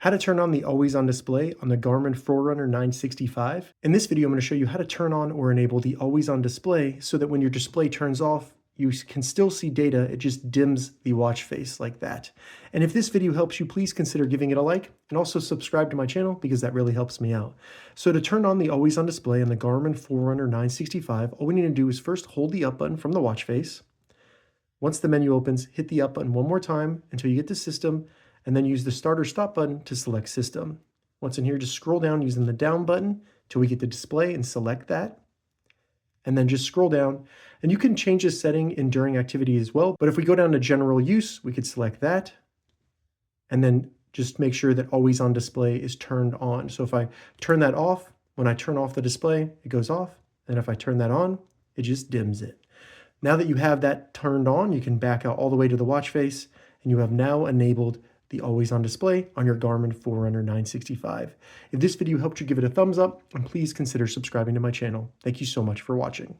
How to turn on the always on display on the Garmin Forerunner 965. In this video, I'm going to show you how to turn on or enable the always on display so that when your display turns off, you can still see data, it just dims the watch face like that. And if this video helps you, please consider giving it a like and also subscribe to my channel because that really helps me out. So to turn on the always on display on the Garmin Forerunner 965, all we need to do is first hold the up button from the watch face. Once the menu opens, hit the up button one more time until you get to System, and then use the Start or Stop button to select System. Once in here, just scroll down using the down button till we get to Display and select that. And then just scroll down, and you can change this setting in during activity as well. But if we go down to General Use, we could select that, and then just make sure that Always on Display is turned on. So if I turn that off, when I turn off the display, it goes off. And if I turn that on, it just dims it. Now that you have that turned on, you can back out all the way to the watch face, and you have now enabled the always on display on your Garmin Forerunner 965. If this video helped you, give it a thumbs up, and please consider subscribing to my channel. Thank you so much for watching.